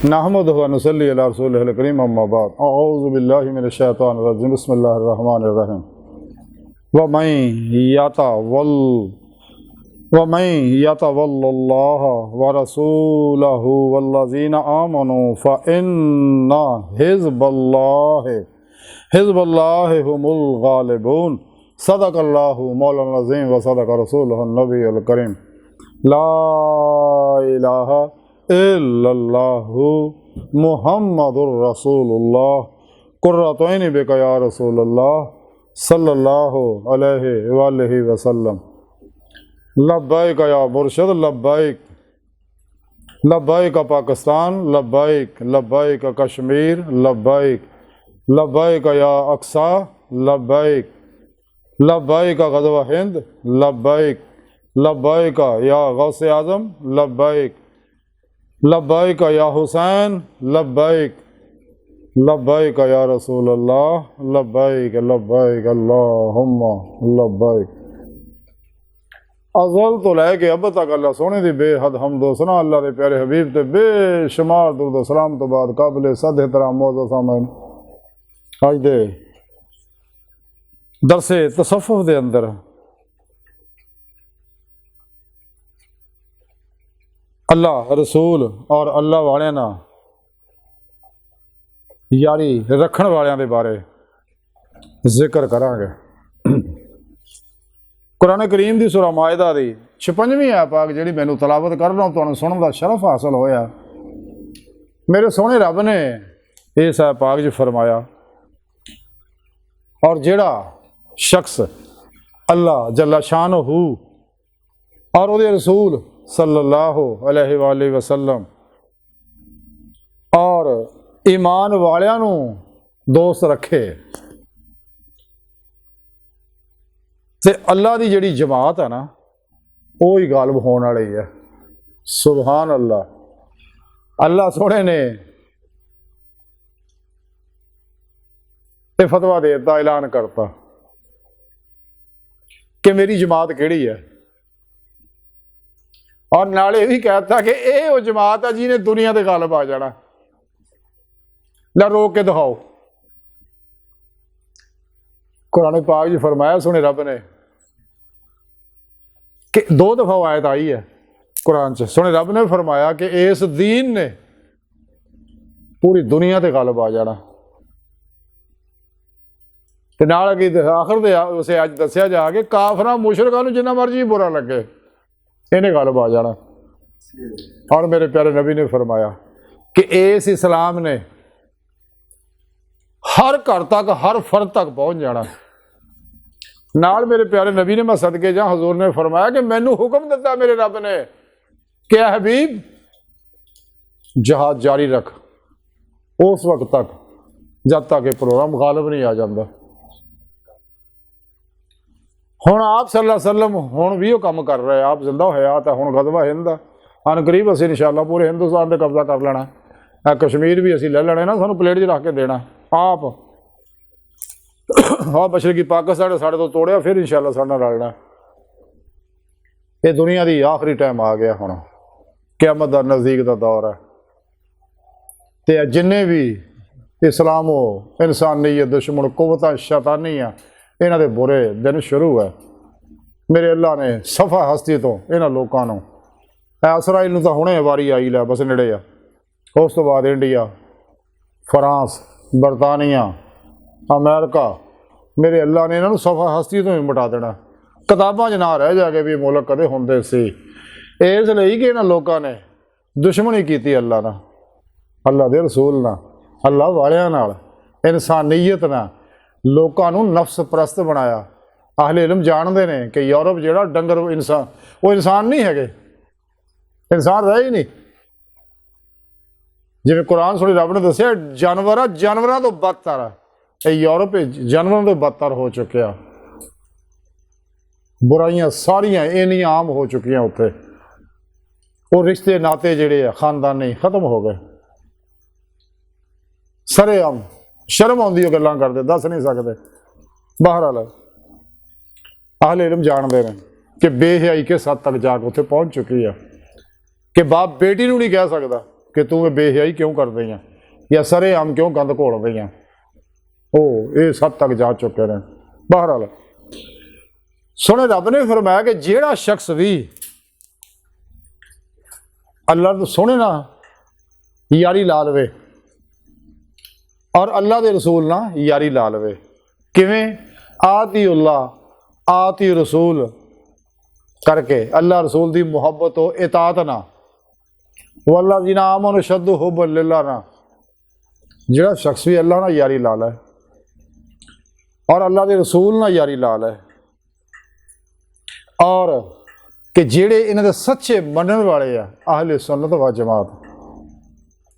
नहमदुहु व नुसल्ली अला रसूलिहिल करीम अम्मा बाद अऊज़ु बिल्लाहि मिनश शैतानिर रजीम बिस्मिल्लाहिर रहमानिर रहीम व मन यतवल्लल्लाह व रसूलहु वल्लज़ीना आमनू फ़इन्ना हिज़्बल्लाहि हुमुल गालिबून सदक़ल्लाहु मौलाना अज़ीम व सदक़ रसूलुहुन नबियुल करीम ला इलाहा इल्लल्लाहु मुहम्मदुर रसूलुल्लाह कुर्रतु ऐनी बिका या रसूलल्लाह सल्लल्लाहु अलैहि वसल्लम लब्बैक या मुर्शिद लब्बैक लब्बैक पाकिस्तान लब्बैक लब्बैक कश्मीर लब्बैक लब्बैक या अक्सा लब्बैक लब्बैक गज़वा हिंद लब्बैक लब्बैक या गौसे आज़म लब्बैक लब्बैक या हुसैन लब्बैक लब्बैक या रसूल अल्लाह लब्बैक लब्बैक अल्लाहुम्मा लब्बैक। अज़ल तो लैके अब तक अल्लाह सोने दी बेहद हमदो सना अल्लाह दे प्यारे हबीब ते बेशुमार दुरूद सलाम तो बाद काबिल सद एहतराम मौजूद सामईन अज दे दरसे तसव्वुफ़ दे अंदर अल्लाह रसूल और अल्लाह वालियां नाल यारी रखण वालियां दे बारे जिक्र करांगे। कुरान करीम की सूरा मायदा की 56वीं आयत पाक जी मैनू तलावत कर रहा तुहानूं सुनने का शरफ हासिल होया। मेरे सोहने रब ने इस आयत पाक च फरमाया और जिहड़ा शख्स अल्लाह जल्ला शानहू और उहदे रसूल सल्लल्लाहु अलैहि वसल्लम और ईमान वालियां नूं दोस्त रखे ते अल्लाह की जिहड़ी जमात है ना वो ही गालिब होने वाली है। सुभान अल्लाह। अल्लाह सोहणे ने ये फतवा देता ऐलान करता कि मेरी जमात किहड़ी है और नाले भी कहता कि ये वो जमात है जिन्हें दुनिया के गालिब आ जाना। ला रोक के दिखाओ। कुरान पाक जी फरमाया सुने रब ने कि 2 दफा आयत आई है कुरान च। सुने रब ने फरमाया कि इस दीन ने पूरी दुनिया ते गालिब आ जाना ते नाल अगे आखिर दे उसे अज दस्या जा के काफरां मुशरिकां नूं जिन्ना मर्जी बुरा लगे इन्हें गालिब आ जाना। और मेरे प्यारे नबी ने फरमाया कि इस इस्लाम ने हर घर तक हर फर्द तक पहुँच जाना। नाल मेरे प्यारे नबी ने मैं सदके जा हजूर ने फरमाया कि मैनू हुक्म दिता मेरे रब ने क्या हबीब जहाद जारी रख उस वक्त तक जब तक ये प्रोग्राम गालिब नहीं आ जाता। हुण आप सल्लल्लाहु अलैहि वसल्लम हुण भी वो काम कर रहे। आप जिंदा हयात है। हुण गज़वा हिंद अन करीब असीं इंशाअल्लाह पूरे हिंदुस्तान पर कब्जा कर लेना। कश्मीर भी असीं ले लेना ना सानूं प्लेट च रख के देना आप हाँ मशरकी पाकिस्तान साढ़े तो तोड़िया फिर इंशाअल्लाह साढ़े नाल रलना। ये दुनिया की आखिरी टाइम आ गया। हुण क़यामत दा नज़दीक दा दौर है ते जिन्ने भी इस्लाम हो इंसानियत दुश्मन कुव्वतां शैतानियां इन्हां दे बुरे दिन शुरू है। मेरे अल्लाह ने सफ़ा हस्ती तो इन्हां लोकां नूं इसराइल नूं तां हुणे वारी आई लै बस नेड़े आ। उस तो बाद इंडिया फ्रांस बरतानिया अमेरिका मेरे अल्लाह ने इन्हों सफ़ा हस्ती तो ही मिटा देना। किताबां च ना रह जाके भी मुल्क कदे हुंदे सी। इसलिए कि इन्होंने लोगों ने दुश्मनी की अल्लाह ना अल्लाह के रसूल ना अल्लाह वालियां नाल इंसानियत ना लोगों नूं नफ्स परस्त बनाया। अहले इल्म जानते हैं कि यूरोप जिहड़ा डंगर इंसान वो इंसान नहीं है। इंसान रहे ही नहीं। जिवें कुरान सुनी रब ने दस्सिया जानवर जानवरों तो बदतर है। यूरोप जानवरों तो बदतर हो चुके। बुराइयां सारियां इन्नी आम हो चुकी उत्थे। वो रिश्ते नाते जिहड़े खानदानी खत्म हो गए। सरेआम शर्म आउंदी गल्लां करदे दस नहीं सकते। बहरहाल अहले इल्म जानते हैं कि बेहयाई किस हद तक जाके उत्थे पहुँच चुकी है कि बाप बेटी नूं नहीं कह सकता कि तू बेहयाई क्यों कर रही हैं या सरेआम क्यों गंद घोल रही हैं। इस हद तक जा चुके हैं। बहरहाल सोने रब ने फरमाया कि जेड़ा शख्स भी अल्लाह तो सोने ना यारी ला लवे और अल्लाह के रसूल ना यारी ला लवे, किवें आती उल्लाह आती रसूल करके अल्लाह रसूल की मुहब्बत हो इतात ना वल्ला जी ना आमन शद्दु हुब्बन लिल्लाह ना। जेड़ा शख्स भी अल्लाह ना यारी ला लै और अल्लाह के रसूल ना यारी ला लै और कि जेड़े इन्हां दे सच्चे मनण वाले आ अहले सुन्नत व जमात,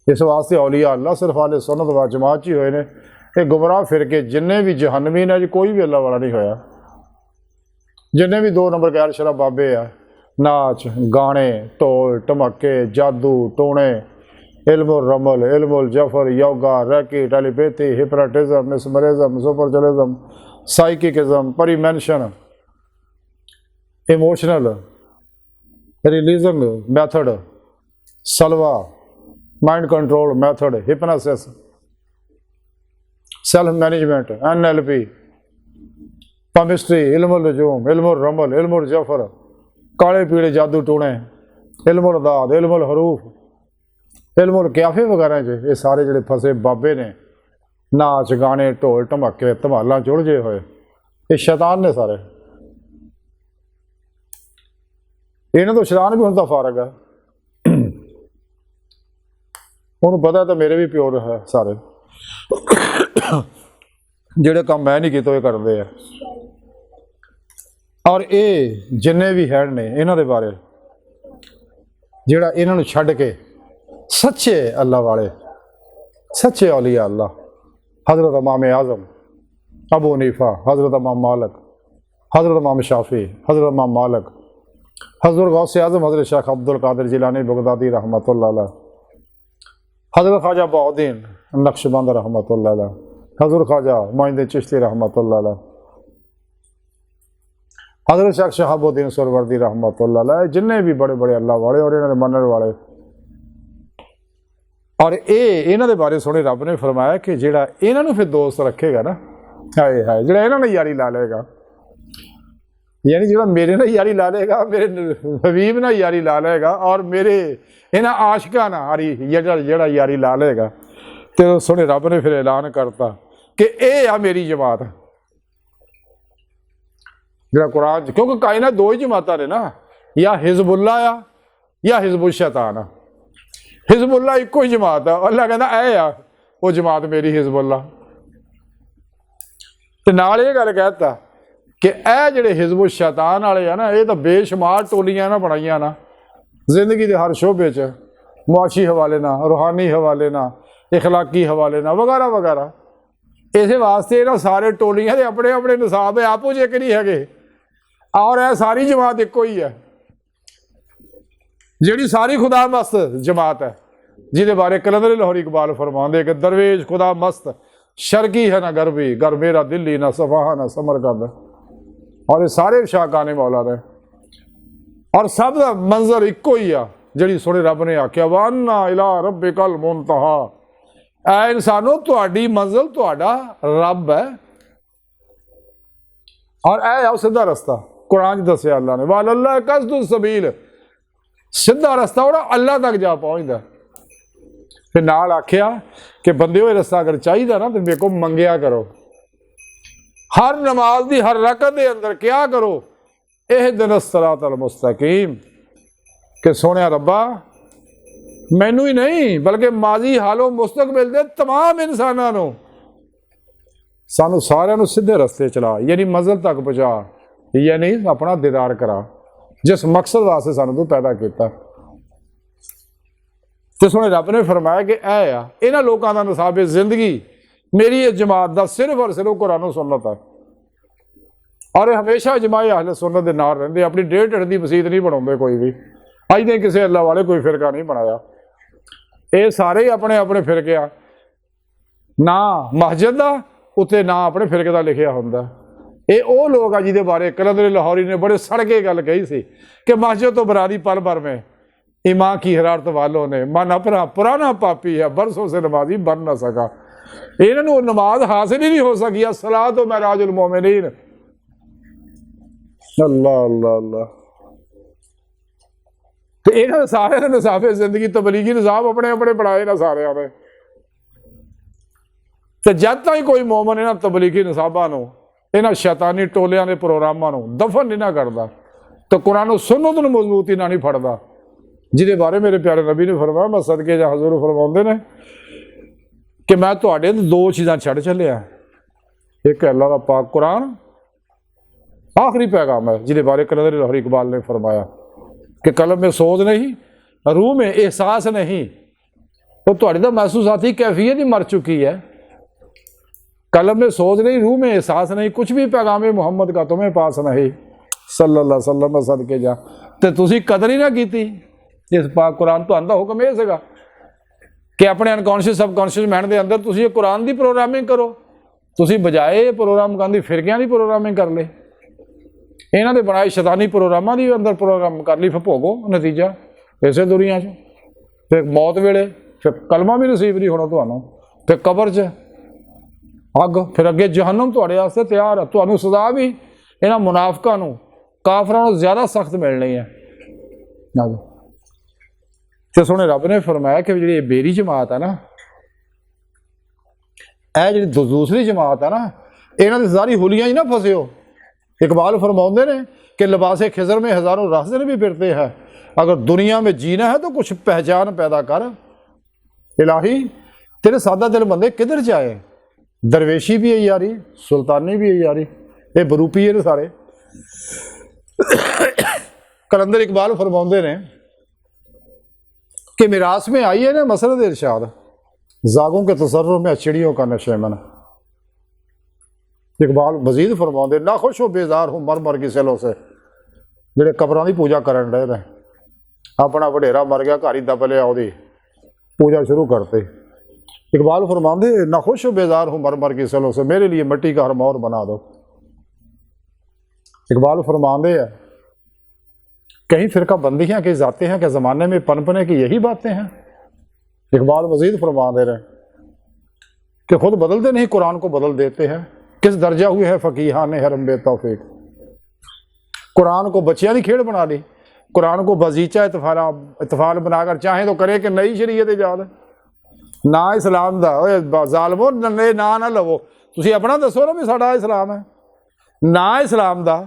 इस वास्ते औलिया अल्लाह सिर्फ अहले सुन्नत व जमात ही होए ने। ये गुमराह फिर के जिन्ने भी जहन्नमी ने जी कोई भी अल्लाह वाला नहीं होया। जिन्ने भी 2 नंबर गैर शराब बाबे आ, नाच गाने ढोल धमाके जादू टोने इल्म रमल इल्म जफर योगा रैकेट telepathy hypnotism mesmerism spiritualism psychicism परिमेंशन emotional releasing method Silva mind control method hypnosis self management NLP chemistry इल्म नजूम इल्म रमल इल्म जफर काले पीले जादू टूने इल्म दाद इल्म हरूफ इल्म क्याफे वगैरह च ये सारे जोड़े फसे बाबे ने नाच गाने ढोल धमाके धमाल जुड़जे हुए ये शैतान ने सारे। इन्हों तो शैतान भी हुण फारग है, उन्होंने पता तो मेरे भी प्योर है सारे जेड़े काम मैं नहीं किए करते हैं। और ये जिन्ने भी है ने इन्हों के बारे जेड़ा इन्हों छड्ड के सच्चे अल्लाह वाले सच्चे औलिया अल्लाह हज़रत इमाम आज़म अबू हनीफा हज़रत इमाम मालिक हज़रत इमाम शाफी हज़रत इमाम मालिक हज़रत गौसे आज़म हज़रत शेख अब्दुल कादिर जिलानी बगदादी रहमतुल्लाह अलैह हज़रत ख्वाजा बहाउद्दीन नक्शबंद रहमतुल्लाह अलैह हज़रत ख्वाजा मोइनुद्दीन चिश्ती रहमतुल्लाह अलैह हज़रत शेख शहाबुद्दीन सुहरवर्दी रहमतुल्लाह अलैह जिन्ने भी बड़े बड़े अल्लाह वाले और इन्होंने मनण वाले। और ये इन्हों के बारे सोने रब ने फरमाया कि जेड़ा इन्हों फिर दोस्त रखेगा ना हाय हाय जेड़ा इन्होंने यारी ला लेगा, यानी जेड़ा मेरे ना यारी ला लेगा मेरे हबीब ना यारी ला लेगा और मेरे इन्होंने आशिका ना जेड़ा यारी ला लेगा। तो सोने रब ने फिर ऐलान करता कि ये आ मेरी जमात जो कुरान क्योंकि कायनात 2 ही जमाता ने ना, या हिजबुल्ला आ या हिजबुल शैतान आ। हिजबुल्ला एको ही जमात है, अल्लाह कहता ऐ आ वो जमात मेरी हिजबुल्ला। तो नाल ये गल कहता कि ए जिहड़े हिजबुल शैतान वाले आ ना ये तो बेशुमार टोलियां ना बनाइया ना जिंदगी के हर शोबे च मुआशी हवाले ना रूहानी हवाले ना इखलाकी हवाले ना वगैरह वगैरह। इस वास्ते इन्होंने सारे टोलियां के अपने अपने निसाब है आपो जे नहीं है और यह सारी जमात एको ही है जिहड़ी सारी खुदा मस्त जमात है जिहदे बारे कलंदर लाहौरी इकबाल फरमाते कि दरवेश खुदा मस्त शर्की है ना गरबी गर मेरा दिल्ली ना सफाहा ना समरकंद। और ये सारे शाहकाने मौला ने और सब का मंजर एको ही आ जिहड़ी सोने रब ने आख्या वान्ना इला रब्बिकल मुंतहा ऐ इंसानो तुहाडी मंजिल तुहाडा रब है और ऐ आओ सीधा रस्ता कुरान दसिया अल्लाह ने वाल अल्लाह कसदुस सबील सीधा रस्ता और अल्लाह तक जा पहुँचता। फिर नाल आख्या कि बंदे हो रस्ता अगर चाहिए ना तो मेरे को मंगया करो हर नमाज की हर रकत के अंदर क्या करो एह दिन सिरातल मुस्तकीम कि सोने रब्बा मैनू ही नहीं बल्कि माजी हालो मुस्तकबिल दे तमाम इंसानों सानू सारिਆਂ सीधे रस्ते चला यानी मंजिल तक पहुँचा यानी अपना दीदार करा जिस मकसद वास्ते सानू तू पैदा किया। तो सोने रब ने फरमाया कि ऐ आ इन्हां लोगों का निसाब जिंदगी मेरी इस जमात का सिर्फ और सिर्फ कुरान सुन्नत है और ये हमेशा जमाए अहले सुन्नत के नाल रहिंदे अपनी डेढ़ ढिड की मसीत नहीं बनाते कोई भी अज तक किसी अल्लाह वाले कोई फिरका नहीं बनाया। ये सारे ही अपने अपने फिरके आ ना मस्जिद का उत्ते ना अपने फिरके का लिखिया होंदा। ये वो लोग आ जिहदे बारे कलंदर लाहौरी ने बड़े सड़के गल कही सी कि मस्जिद तो बरारी पल भर में ईमान की हरारत वालों ने, मन अपना पुराना पापी है, बरसों से नमाजी बन ना सका। इन्होंने नमाज हासिल ही नहीं हो सकी। सलाह तो महराजुल मोमिनीन। अल्लाह अल्लाह अल्लाह। तो इन्होंने सारे ने निसाबे जिंदगी तबलीगी निसाब अपने अपने पढ़ाए ना सारे ने। तो जब तक कोई मोमन इन्होंने तबलीगी निसाबा इन्होंने शैतानी टोलियां के प्रोग्रामों दफन नहीं ना करता, तो कुरान सुन्नत नूं मजबूती ना नहीं फड़दा, जिहदे बारे मेरे प्यारे नबी ने फरमाया, मैं सदके जा हजूर फरमाउंदे ने कि मैं तुहाडे दो चीज़ां छड़ चलिया। एक अल्लाह का पाक कुरान, आखिरी पैगाम है, जिहदे बारे कलंदर लाहौरी इकबाल ने फरमाया कि कलम में सोच नहीं, रूह में एहसास नहीं, तो तुहाडी तां महसूसाती कैफियत ही मर चुकी है। कलम में सोच नहीं, रूह में एहसास नहीं, कुछ भी पैगाम मुहम्मद का तुम्हें पास नहीं सल्लल्लाहु अलैहि वसल्लम सदके जा। तो तुसीं कदर ही ना कीती इस पाक कुरान। तुहां दा हुक्म यह सीगा कि अपने अनकॉन्शियस सबकॉन्शियस माइंड के अंदर तुसीं कुरान की प्रोग्रामिंग करो। तुसीं बजाए प्रोग्राम करन दी फिरकियां की प्रोग्रामिंग कर ले, इन्हां दे बनाए शैतानी प्रोग्रामां दी अंदर प्रोग्राम कर ली। फिर भोगो नतीजा इसे दुनिया च, फिर मौत वेले फिर कलमा भी नसीब नहीं होना तुहानूं, फिर कबर च अग, फिर अगे जहन्नम तुहाडे वास्ते तैयार है। तुहानूं सज़ा भी इन्हां मुनाफिकां नूं काफरां नूं ज़्यादा सख्त मिलनी है। तो सोहणे रब ने फरमाया कि जी बेरी जमात है ना, यह जी दूसरी जमात है ना, इन्हां दी सारी हुलियां ही ना फसियो। इकबाल फरमाउंदे ने कि लिबासे खिजर में हज़ारों राहज़न भी फिरते हैं, अगर दुनिया में जीना है तो कुछ पहचान पैदा कर। इलाही तेरे सादा दिल बंदे किधर जाए, दरवेशी भी है यारी, सुल्तानी भी है यारी, ये बरूपी है सारे। कलंदर इकबाल फरमाउंदे ने कि मिरास में आई है ना मसरत इरशाद, जागों के तसर्रुफ में चिड़ियों का नशेमन। इकबाल मजीद फरमाउंदे, ना खुश हो बेजार हो मर मर की सैलों से, जेडे कबरां की पूजा करन डे ने, अपना वडेरा मर गया घर ही दब लिया, ਉਹਦੀ पूजा शुरू करते। इकबाल फरमाते, ना खुश हो बेजार हो मर मर की सैलों से, मेरे लिए मिट्टी का हर मोर बना दो। इकबाल फरमाते हैं, कहीं फिरका बंदियाँ के जाते हैं कि ज़माने में पनपने की यही बातें हैं। इकबाल मजीद फरमाते रहे कि खुद बदलते नहीं कुरान को बदल देते हैं, किस दर्जा हुए है फ़कीहान हरम बेतौफीक। कुरान को बच्चियां की खेड़ बना ली, कुरान को बगीचा इतफाल बनाकर चाहें तो करें कि नई शरीयत ईजाद ना इस्लाम का। जालमो नन्हे ना ना लवो, तुसीं अपना दसो ना भी साडा इस्लाम है ना इस्लाम का।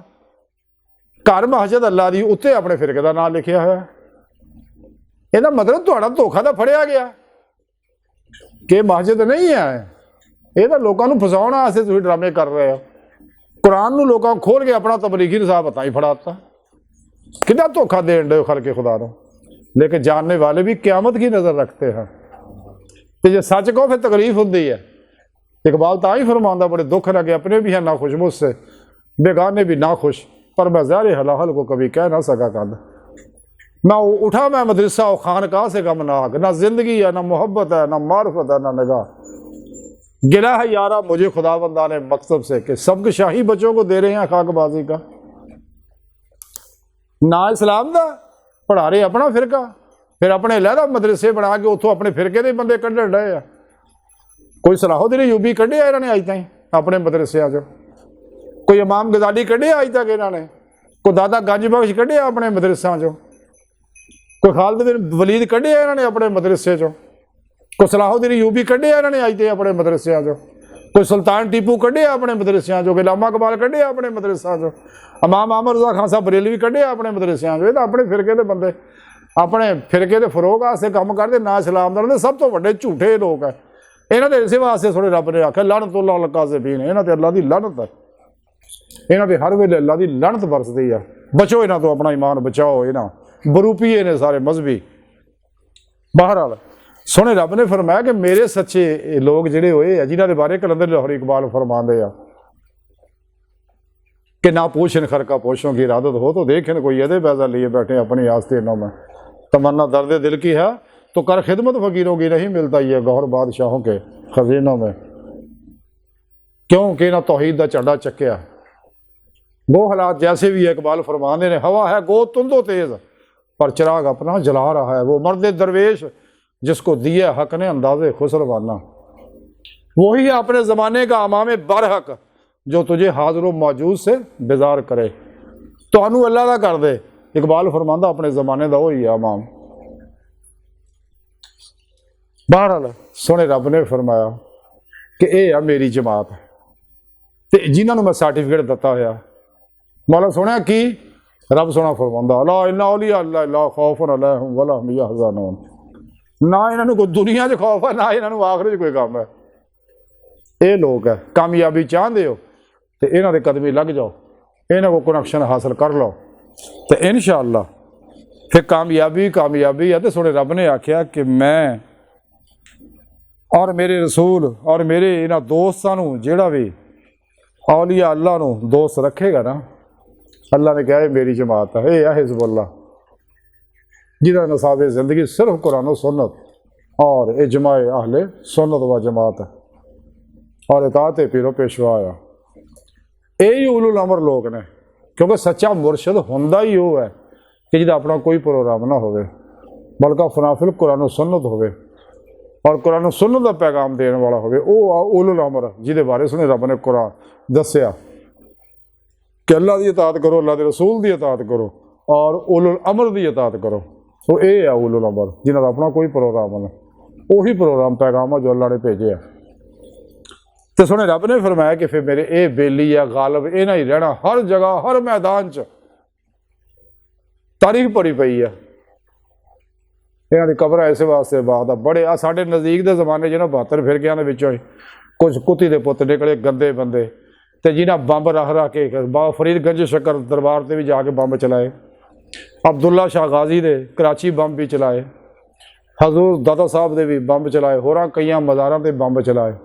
घर मस्जिद अल्लाह की, उत्ते अपने फिरके का नाम लिखिया है। ਇਹਦਾ मतलब ਤੁਹਾਡਾ ਧੋਖਾ ਤਾਂ ਫੜਿਆ ਗਿਆ कि मस्जिद नहीं है, ये तो लोगों को फसाने वास्ते तुसीं ड्रामे कर रहे हो। कुरान नूं लोगों को खोल के अपना तबलीगी निसाब तां ही फड़ाता, कितना धोखा देन दे खल के खुदा को। लेकिन जानने वाले भी क़यामत की नज़र रखते हैं, तो जे सच कहो फिर तकलीफ होती है। इकबाल तां ही फरमांदा, बड़े दुख लगे, अपने भी हैं ना खुश मुझसे, बेगाने भी ना खुश, पर मैं ज़ाहिर हलाहल को कभी कह ना सका कद। ना उठा मैं मदरसा और खानकाह से गमनाक, ना जिंदगी है ना मोहब्बत है ना मार्फत है ना निगाह। गिला है यारा मुझे खुदाबंदा ने मकसद से कि सबक शाही बच्चों को दे रहे हैं खाकबाजी का। ना इस्लाम का पढ़ा रहे अपना फिरका, फिर अपने लहदा मदरसे बना के उतों अपने फिरके के बंदे कढ़न डे आ। कोई सलाहुद्दीन अयूबी कढ़े इन्होंने अज ताईं अपने मदरसिया चो, कोई इमाम गजाली कढ़े अज तक इन्होंने, कोई दादा गंज बख्श कढ़े अपने मदरसा चो, कोई खालिद बिन वलीद कढ़े इन्होंने अपने मदरसे चो, कोई सलाहुद्दीन अयूबी कढ़े इन्होंने अज तक अपने मदरसिया चो, कोई सुल्तान टीपू कढ़े अपने मदरसिया चो, गुलामा इकबाल कढ़े अपने मदरसा चो, इमाम अहमद रज़ा खान साहब बरेलवी कढ़े अपने मदरसिया चो। ये तो अपने फिरके के बंदे अपने फिरके के फरोग वास्ते काम करते, ना इस्लाम का। सब तो बड़े झूठे लोग है, इन्हों के इस वास्ते थोड़े रब ने आख्या लानतुल्लाह काज़िबीन, इन्हों ते अल्लाह की लानत है, इन्हों पर हर वेले अल्लाह की लानत बरसती है। बचो इन्हों तो, अपना ईमान बचाओ। इन्हों बरूपीए ने सारे मजहबी। बहरहाल सोहने रब ने फरमाया कि मेरे सच्चे लोग जिहड़े होए है, जिन्हों के बारे कलंदर लाहौरी इकबाल फरमाते हैं कि ना पूछन खरका पोशों की इरादत हो तो देखें कोई यदे पैसा लिए बैठे अपनी आस्तीनों में। तमन्ना दर्द दिल की है तो कर खिदमत फ़कीरों की, नहीं मिलता ये गौहर बादशाहों के खजीनों में। क्योंकि ना तौहीद का झंडा चक्या। वो हालात जैसे भी है, इकबाल फरमाते ने, हवा है गो तुंदो तेज़, पर चिराग अपना जला रहा है। वो मर्द दरवेश जिसको दिया हक ने अंदाजे खुसरवाना, वही है अपने ज़माने का इमाम बरहक जो तुझे हाजिर मौजूद से बेजार करे। तो अल्लाह का कर दे। इकबाल फरमांदा अपने ज़माने का वही है इमाम। बहरहाल सोने रब ने फरमाया कि यह है मेरी जमात ते जिन्होंने मैं सर्टिफिकेट दिता होया। मौला सुनिया की रब सोना फरमांदा ला इन्ना औलिया अल्लाह ला खौफुन अलैहिम वला हुम यहज़नून। ना इन्होंने कोई दुनिया च खौफ है, ना इन्होंने आखिरत कोई काम है। ये लोग है कामयाबी चाहते हो तो इन्हों के कदमी लग जाओ, इन्हों को कनैक्शन हासिल कर लो तो इंशाअल्लाह फिर कामयाबी है। तो सोने रब ने आख्या कि मैं और मेरे रसूल और मेरे इन्होंने दोस्तों जोड़ा भी औलिया अल्लाह नू दोस्त रखेगा ना, अल्लाह ने कहा मेरी जमात है। यह हिज़बुल्लाह जिन्होंने नसाबे ज़िंदगी सिर्फ कुरान सुन्नत और इजमाए अहले सुन्नत व जमात है और इताअत पीरो पेशवा आया। यही उलुल अमर लोग ने, क्योंकि सच्चा मुरशद होंदा ही वो है कि जिहदा अपना कोई प्रोग्राम ना होवे बल्कि फनाफिल कुरान सुन्नत होवे और कुरान सुन्नत का पैगाम देने वाला होवे। वो उलुल अमर जिहदे बारे सुने रब ने कुरान दस्या कि अल्लाह की इताअत करो, अल्लाह के रसूल की इताअत करो और उलुल अमर की इताअत करो। तो ये है उलुल अमर जिन्हों का अपना कोई प्रोग्राम है, वही प्रोग्राम पैगाम है जो अल्लाह ने भेजे है। तो सुने रब ने फरमाया कि फिर मेरे ये बेली है गालब इन्हें ही रहना हर जगह हर मैदान च तारीफ पड़ी पई है। इन्हों की कबर इस वास्ते बाद बड़े आ साढ़े नज़दीक के जमाने जिन्होंने 72 फिरकियां कुछ कुत्ती के पुत निकले गंदे बंदे तो जिन्हें बंब रख रख के बाबा फरीदगंज शक्कर दरबार से भी जाके बंब चलाए, अब्दुल्ला शाह गाजी दे कराची बंब भी चलाए, हजूर दादा साहब दे भी बंब चलाए, होर कई मज़ारां ते बंब चलाए।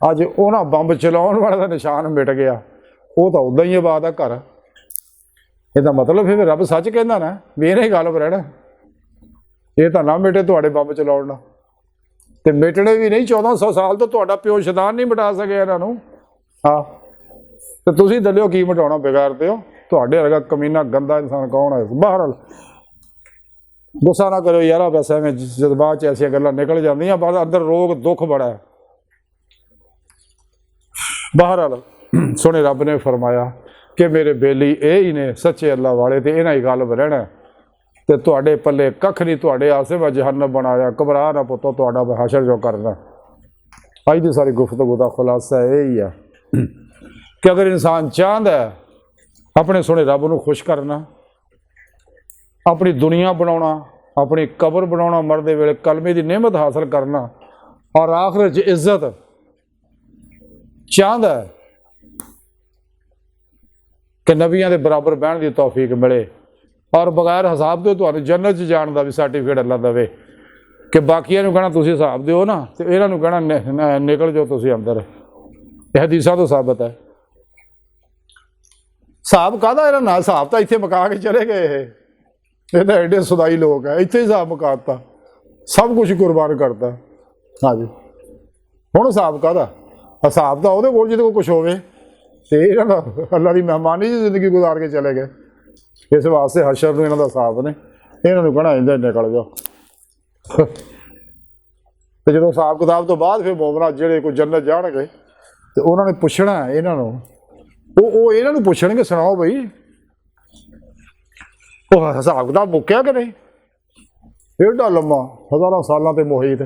अज उन्होंने बंब चलाने वाले का निशान मिट गया, वो तो उदा ही आबाद है घर। इसका मतलब फिर रब सच कहना ना भी इन्हें गल रहना, ये तो ना मिटे थोड़े बंब चलाना तो मिटने भी नहीं। 1400 साल तो थोड़ा प्यो शैतान नहीं मिटा सके इन्हों। हाँ तो तुम दलियो की मिटाना बेगारते हो, थोड़े वर्गा कमीना गंदा इंसान कौन है। बहरहाल गुस्सा ना करो यार, वैसे में जज्बात ऐसिया गल्लां निकल जांदियां पर अंदर रोग दुख बड़ा है। बहरहाल सोने रब ने फरमाया कि मेरे बेली ये ही ने सच्चे अल्लाह वाले तो इन्हें ही गलब रहना तो थोड़े पल्ले कख नहीं, थोड़े आसे मैं जहन्नम बनाया। घबरा ना पुत्तो थोड़ा हशर जो करना। अज की सारी गुफ्तगू का खुलासा यही है कि अगर इंसान चाहता है अपने सोने रब को खुश करना, अपनी दुनिया बनाना, अपनी कबर बनाना, मरदे वेले कलमे की नेमत हासिल करना और आखिरत च इज्जत चाहता है कि नबियां के बराबर बहन की तौफीक मिले और बगैर हिसाब के तो जन्नत जाने का भी सर्टिफिकेट अल्लाह देवे कि बाकिया कहना तुम हिसाब दो ना तो इन्हों कहना निकल जाओ तुम अंदर। यह हदीसां तो साबित है। हिसाब कहता इन्होंने ना, हिसाब तो इतने मुका के चले गए। ये तो एडे सुदाई लोग है, इतने हिसाब मुकाता सब कुछ कुर्बान करता। हाँ जी हुण हिसाब कहता, हिसाब तो वो जिद को कुछ होवे तो अल्लाह की मेहमानी जी जिंदगी गुजार के चले गए। इस वास्ते हशर में इन्हों का हिसाब ने, इन्होंने कहना इंदे निकल जाओ। तो जो हिसाब किताब तो बाद फिर मोमना जोड़े कोई जन्नत जाणगे तो उन्होंने पूछना इन्हों वो इन्हों पूछणगे सुनाओ बई वो हिसाब किताब मुक्या कि नहीं। एडा लम्मा 1000 सालों से मोहित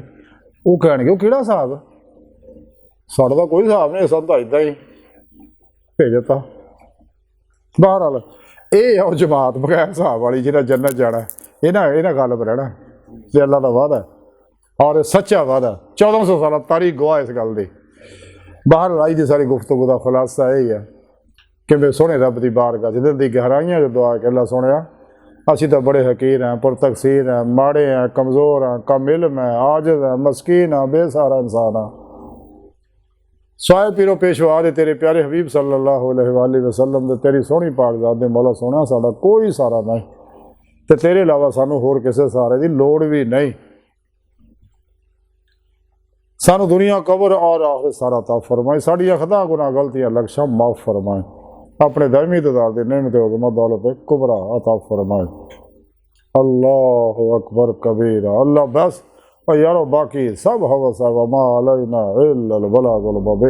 वो कहणगे वो किहड़ा हिसाब, साडा कोई हिसाब नहीं, सब तो इदा ही भेजता। बहरहाल ये है जमात बगैर हिसाब वाली जिन्हें जन्नत जाना, इन्हें गल पर रहना तो अल्लाह का वादा और सच्चा वादा। 1400 साल तारीख गवाह इस गल की। बाहर अज की सारी गुफ्तगू का खुलासा यही है कि मैं सोने रब की बारगाह च दिल की गहराइयां जो दुआ के अल्लाह सोने असी तो बड़े हकीर हैं, पुरतकसीर हैं, माड़े हैं, कमज़ोर हैं, कम इल्म है, आजिज़ हैं, मस्कीन हैं, बेसहारा इंसान हैं। स्वाए पीरो पेशवा दे तेरे प्यारे हबीब सल्लल्लाहु अलैहि वसल्लम दे तेरी सोहनी पाक ज़ात दे मौला सोना साडा कोई सहारा नहीं तो तेरे अलावा सानू होर किसी सहारे की लोड़ भी नहीं। सानू दुनिया कबर और आखिरत सारा ता फरमाए, साड़ियाँ खता गुनाह गलतियाँ लक्ष्य माफ़ फरमाए, अपने दायमी ददार दे नेमत उज़्मा दौलत कुबरा अता फरमाए। अल्लाह अकबर कबीरा। अल्लाह बस और यारो बाकी सब हवस है, वमा अलैना इल्लल बलागुल मुबीन।